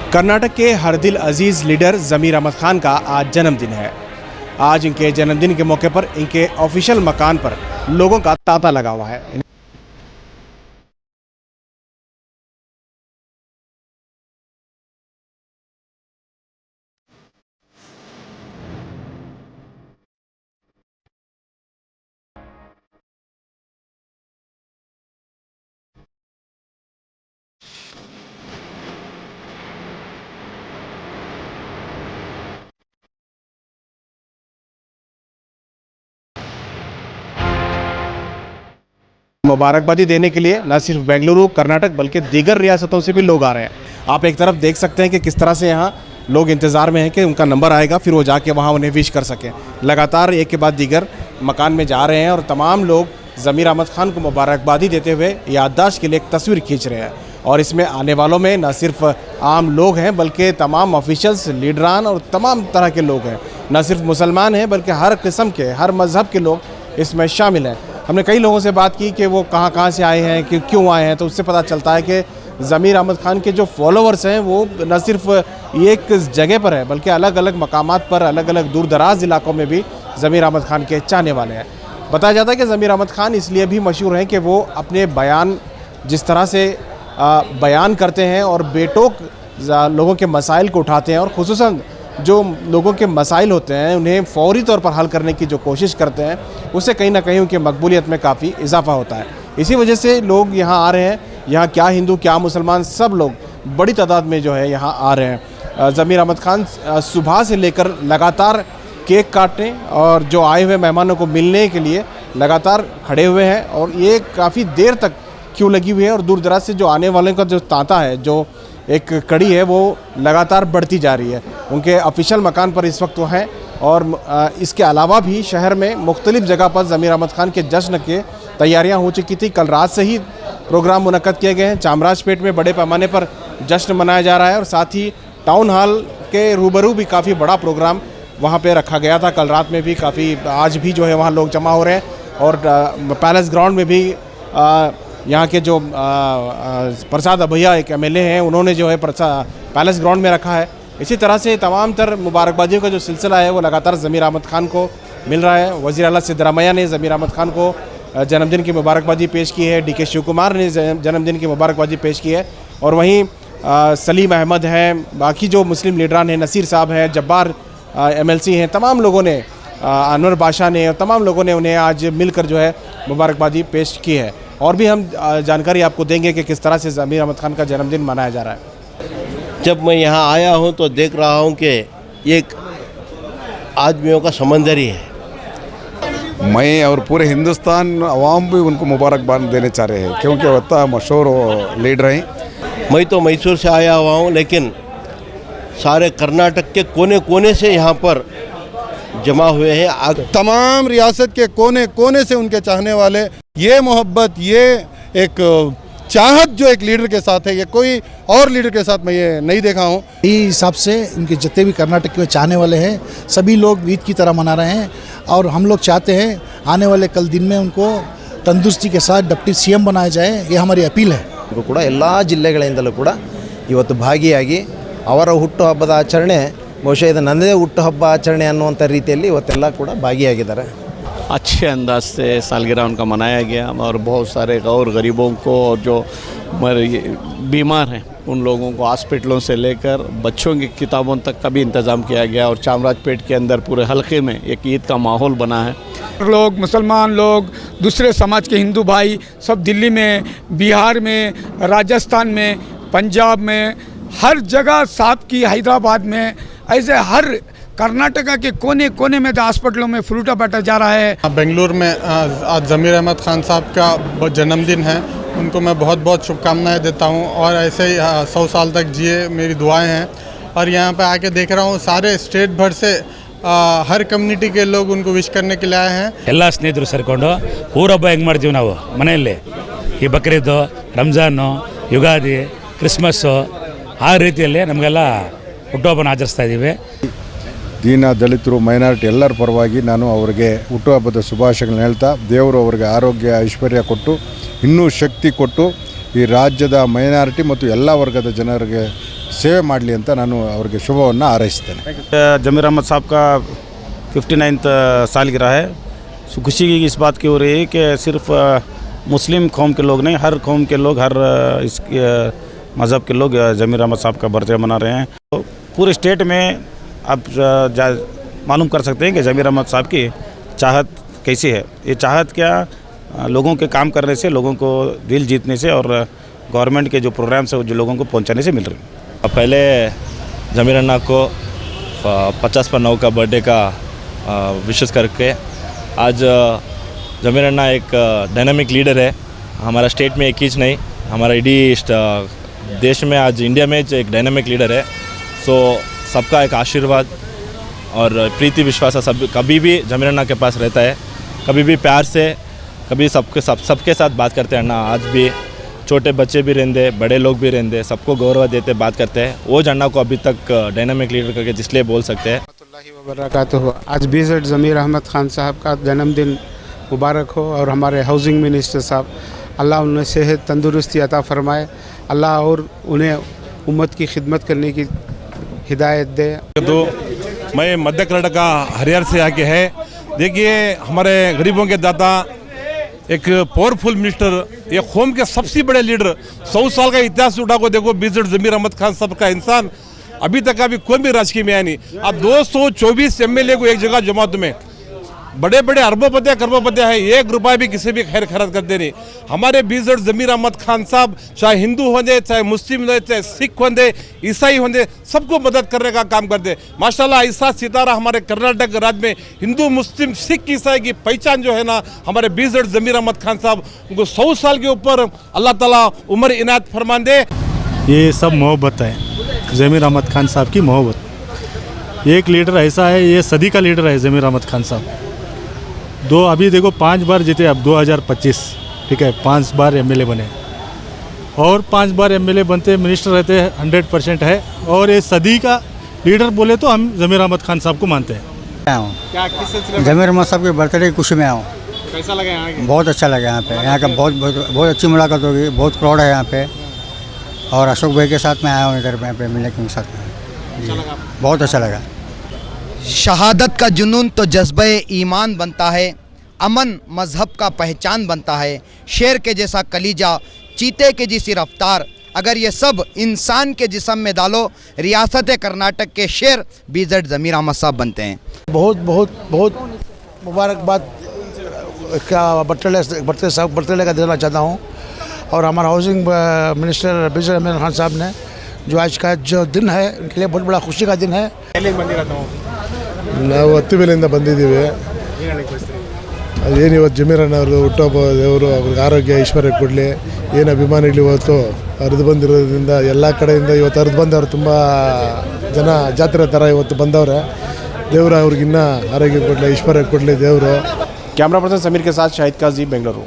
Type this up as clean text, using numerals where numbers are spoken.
कर्नाटक के हर दिल अजीज़ लीडर ज़मीर अहमद खान का आज जन्मदिन है। आज इनके जन्मदिन के मौके पर इनके ऑफिशियल मकान पर लोगों का तांता लगा हुआ है। मुबारकबादी देने के लिए न सिर्फ बेंगलुरु, कर्नाटक बल्कि दीगर रियासतों से भी लोग आ रहे हैं। आप एक तरफ देख सकते हैं कि किस तरह से यहाँ लोग इंतज़ार में हैं कि उनका नंबर आएगा, फिर वो जाके वहाँ उन्हें विश कर सकें। लगातार एक के बाद दीगर मकान में जा रहे हैं और तमाम लोग ज़मीर अहमद खान को मुबारकबादी देते हुए याददाश्त के लिए एक तस्वीर खींच रहे हैं। और इसमें आने वालों में न सिर्फ आम लोग हैं बल्कि तमाम ऑफिशियल्स, लीडरान और तमाम तरह के लोग हैं। न सिर्फ मुसलमान हैं बल्कि हर किस्म के, हर मज़हब के लोग इसमें शामिल हैं। हमने कई लोगों से बात की कि वो कहाँ से आए हैं, कि क्यों आए हैं, तो उससे पता चलता है कि ज़मीर अहमद खान के जो फॉलोवर्स हैं वो न सिर्फ एक जगह पर है बल्कि अलग अलग मकामात पर, अलग अलग दूर दराज इलाकों में भी ज़मीर अहमद खान के चाहने वाले हैं। बताया जाता है कि ज़मीर अहमद खान इसलिए भी मशहूर हैं कि वो अपने बयान जिस तरह से बयान करते हैं और बेटोक लोगों के मसाइल को उठाते हैं और ख़ुसूसन जो लोगों के मसाइल होते हैं उन्हें फ़ौरी तौर पर हल करने की जो कोशिश करते हैं, उससे कहीं ना कहीं उनकी मकबूलियत में काफ़ी इजाफा होता है। इसी वजह से लोग यहाँ आ रहे हैं। यहाँ क्या हिंदू, क्या मुसलमान, सब लोग बड़ी तादाद में जो है यहाँ आ रहे हैं। ज़मीर अहमद खान सुबह से लेकर लगातार केक काटने और जो आए हुए मेहमानों को मिलने के लिए लगातार खड़े हुए हैं और ये काफ़ी देर तक क्यों लगी हुई है। और दूर दराज से जो आने वाले का जो तांता है, जो एक कड़ी है, वो लगातार बढ़ती जा रही है। उनके ऑफिशियल मकान पर इस वक्त वो हैं और इसके अलावा भी शहर में मुख्तलिफ जगह पर ज़मीर अहमद खान के जश्न के तैयारियां हो चुकी थी। कल रात से ही प्रोग्राम मुनक्कद किए गए हैं। चामराजपेट में बड़े पैमाने पर जश्न मनाया जा रहा है और साथ ही टाउन हॉल के रूबरू भी काफ़ी बड़ा प्रोग्राम वहाँ पर रखा गया था। कल रात में भी काफ़ी, आज भी जो है वहाँ लोग जमा हो रहे हैं और पैलेस ग्राउंड में भी यहाँ के जो प्रसाद अभैया एक MLA हैं, उन्होंने जो है पैलेस ग्राउंड में रखा है। इसी तरह से तमाम तर मुबारकबादियों का जो सिलसिला है वो लगातार ज़मीर अहमद खान को मिल रहा है। वज़ीर आला सिद्धरामैया ने ज़मीर अहमद खान को जन्मदिन की मुबारकबादी पेश की है। DK शिव कुमार ने जन्मदिन की मुबारकबादी पेश की है और वहीं सलीम अहमद हैं, बाकी जो मुस्लिम लीडरान हैं, नसीर साहब हैं, जब्बार MLC हैं, तमाम लोगों ने, अनवर बादशाह ने और तमाम लोगों ने उन्हें आज मिलकर जो है मुबारकबादी पेश की है। और भी हम जानकारी आपको देंगे कि किस तरह से ज़मीर अहमद खान का जन्मदिन मनाया जा रहा है। जब मैं यहाँ आया हूँ तो देख रहा हूँ कि एक आदमियों का समंदर ही है। मैं और पूरे हिंदुस्तान अवाम भी उनको मुबारकबाद देने चाह रहे हैं क्योंकि वह मशहूर लीडर हैं। मैं तो मैसूर से आया हुआ हूँ, लेकिन सारे कर्नाटक के कोने कोने से यहाँ पर जमा हुए हैं। तमाम रियासत के कोने कोने से उनके चाहने वाले, ये मोहब्बत, ये एक चाहत जो एक लीडर के साथ है, ये कोई और लीडर के साथ मैं ये नहीं देखा हूँ। इस हिसाब से उनके जितने भी कर्नाटक के चाहने वाले हैं सभी लोग ईद की तरह मना रहे हैं और हम लोग चाहते हैं आने वाले कल दिन में उनको तंदुरुस्ती के साथ डिप्टी CM बनाया जाए, ये हमारी अपील है। ಕೂಡ ಎಲ್ಲ ಜಿಲ್ಲೆಗಳಿಂದಲೂ ಕೂಡ ಇವತ್ತು ಭಾಗಿಯಾಗಿ ಅವರ ಹುಟ್ಟುಹಬ್ಬದ ಆಚರಣೆ, ಬಹುಶಃ ಇದು ನನ್ನದೇ ಹುಟ್ಟುಹಬ್ಬ ಆಚರಣೆ ಅನ್ನುವಂಥ ರೀತಿಯಲ್ಲಿ ಇವತ್ತೆಲ್ಲ ಕೂಡ ಭಾಗಿಯಾಗಿದ್ದಾರೆ। अच्छे अंदाज से सालगिरह उनका मनाया गया और बहुत सारे और गरीबों को और जो बीमार हैं उन लोगों को हॉस्पिटलों से लेकर बच्चों की किताबों तक का भी इंतज़ाम किया गया और चामराजपेट के अंदर पूरे हलके में एक ईद का माहौल बना है। लोग, मुसलमान लोग, दूसरे समाज के हिंदू भाई सब दिल्ली में, बिहार में, राजस्थान में, पंजाब में, हर जगह साहब की, हैदराबाद में, ऐसे हर कर्नाटका के कोने कोने में हॉस्पिटलों में फ्रूटा बांटा जा रहा है। बेंगलुरु में आज ज़मीर अहमद खान साहब का जन्मदिन है, उनको मैं बहुत बहुत शुभकामनाएं देता हूं और ऐसे ही 100 साल तक जिए, मेरी दुआएं हैं। और यहाँ पे आके देख रहा हूँ सारे स्टेट भर से हर कम्युनिटी के लोग उनको विश करने के लिए आए हैं। ಎಲ್ಲ ಸ್ನೇಹಿತರು ಸೇರಿಕೊಂಡು ಊರಬ್ಬ ಹೆಂಗೆ ಮಾಡ್ತೀವಿ ನಾವು ಮನೆಯಲ್ಲಿ, ಈ ಬಕ್ರೀದು, ರಂಜಾನು, ಯುಗಾದಿ, ಕ್ರಿಸ್ಮಸ್ಸು, ಆ ರೀತಿಯಲ್ಲಿ ನಮಗೆಲ್ಲ ಹುಟ್ಟುಹಬ್ಬನ ಆಚರಿಸ್ತಾ ಇದ್ದೀವಿ। ದೀನ ದಲಿತರು, ಮೈನಾರಿಟಿ ಎಲ್ಲರ ಪರವಾಗಿ ನಾನು ಅವರಿಗೆ ಹುಟ್ಟುಹಬ್ಬದ ಶುಭಾಶಯಗಳನ್ನು ಹೇಳ್ತಾ, ದೇವರು ಅವರಿಗೆ ಆರೋಗ್ಯ ಐಶ್ವರ್ಯ ಕೊಟ್ಟು ಇನ್ನೂ ಶಕ್ತಿ ಕೊಟ್ಟು ಈ ರಾಜ್ಯದ ಮೈನಾರಿಟಿ ಮತ್ತು ಎಲ್ಲ ವರ್ಗದ ಜನರಿಗೆ ಸೇವೆ ಮಾಡಲಿ ಅಂತ ನಾನು ಅವರಿಗೆ ಶುಭವನ್ನು ಹಾರೈಸ್ತೇನೆ. जमीर अहमद साहब का 59th सालगिरह है. खुशी इस बात की हो रही है कि सिर्फ मुस्लिम कौम के लोग नहीं, हर कौम के लोग, हर इस मज़हब के लोग जमीर अहमद साहब का बर्थडे मना रहे हैं. तो पूरे स्टेट में आप मालूम कर सकते हैं कि जमीर अहमद साहब की चाहत कैसी है. ये चाहत क्या लोगों के काम करने से, लोगों को दिल जीतने से और गवर्नमेंट के जो प्रोग्राम्स है जो लोगों को पहुंचाने से मिल रही है. पहले जमीर अन्ना को 50/9 का बर्थडे का विशेष करके आज जमीर अन्ना एक डायनामिक लीडर है. हमारा स्टेट में एक ही नहीं, हमारा इडी देश में आज इंडिया में एक डायनामिक लीडर है. सो सबका एक आशीर्वाद और प्रीति विश्वास सब कभी भी जमीर अन्ना के पास रहता है. कभी भी प्यार से, कभी सबके साथ बात करते हैं. अन्ना आज भी छोटे बच्चे भी रहते, बड़े लोग भी रहते, सबको गौरव देते, बात करते हैं. वो अन्ना को अभी तक डायनामिक लीडर करके इसलिए बोल सकते हैं. आज बीजेड ज़मीर अहमद खान साहब का जन्मदिन मुबारक हो और हमारे हाउसिंग मिनिस्टर साहब, अल्लाह उन्हें सेहत तंदुरुस्ती अता फ़रमाए. अल्लाह और उन्हें उम्मत की खिदमत करने की हिदायत दे. तो मैं मध्य कर्नाटक हरियाणा से आके है. देखिए हमारे गरीबों के दाता, एक पावरफुल मिनिस्टर, ये कौम के सबसे बड़े लीडर, 100 साल का इतिहास उठा को देखो. बीजेड जमीर अहमद खान साहब का इंसान अभी तक अभी कोई भी राजकीय में आया नहीं. अब 224 MLA को एक जगह जमात में, बड़े बड़े अरबोपति करोड़पति हैं, 1 रुपया भी किसी भी खैर खैरात करते नहीं. हमारे बीजेड जमीर अहमद खान साहब चाहे हिंदू होंगे, चाहे मुस्लिम होंगे, चाहे सिख होंगे, ईसाई होंगे, सबको मदद करने का काम करते. माशाल्लाह ऐसा सितारा हमारे कर्नाटक राज्य में हिंदू मुस्लिम सिख ईसाई की पहचान जो है ना, हमारे बीजेड जमीर अहमद खान साहब, उनको 100 साल के ऊपर अल्लाह ताला उम्र इनायत फरमान दे. ये सब मोहब्बत है, जमीर अहमद खान साहब की मोहब्बत. एक लीडर ऐसा है, ये सदी का लीडर है जमीर अहमद खान साहब. अभी देखो 5 बार जीते. अब 2025 ठीक है, 5 बार MLA बने और 5 बार MLA बनते, मिनिस्टर रहते हैं, 100% है. और ये सदी का लीडर बोले तो हम जमीर अहमद खान साहब को मानते हैं. क्या किस सिलसिले में? जमीर अहमद साहब के बर्थडे की खुशी में आऊँ. कैसा लगा यहाँ के? बहुत अच्छा लगा यहाँ पे. यहाँ का बहुत अच्छी मुलाकात होगी. बहुत क्राउड है यहाँ पे. और अशोक भाई के साथ में आया हूँ इधर पे मिलने के साथ में. बहुत अच्छा लगा. शहादत का जुनून तो जज्बे ईमान बनता है, अमन मज़हब का पहचान बनता है, शेर के जैसा कलीजा, चीते के जैसी रफ्तार, अगर ये सब इंसान के जिस्म में डालो, रियासत कर्नाटक के शेर बीजेड ज़मीर अहमद साहब बनते हैं. बहुत बहुत बहुत मुबारकबाद का बर्थडे का देना चाहता हूँ. और हमारा हाउसिंग मिनिस्टर बीजेड ज़मीर खान साहब ने जो आज का जो दिन है, उनके लिए बहुत बड़ा खुशी का दिन है. ನಾವು 10 ಮೇಲಿಂದ ಬಂದಿದ್ದೀವಿ. ಏನು ಇವತ್ತು ಜಮೀರ್ ಅಣ್ಣವರು ಹುಟ್ಟುಹಬ್ಬ, ದೇವರು ಅವ್ರಿಗೆ ಆರೋಗ್ಯ ಐಶ್ವರ್ಯ ಕೊಡಲಿ. ಏನು ಅಭಿಮಾನಿಗಳು ಇವತ್ತು ಹರಿದು ಬಂದಿರೋದ್ರಿಂದ ಎಲ್ಲ ಕಡೆಯಿಂದ ಇವತ್ತು ಹರಿದು ಬಂದವರು ತುಂಬ ಜನ ಜಾತ್ರೆ ಥರ ಇವತ್ತು ಬಂದವ್ರೆ. ದೇವರು ಅವ್ರಿಗಿನ್ನ ಆರೋಗ್ಯ ಕೊಡಲಿ, ಐಶ್ವರ್ಯ ಕೊಡಲಿ ದೇವರು. कैमरा पर्सन समीर के साथ शाहिद काजी, बेंगलुरु.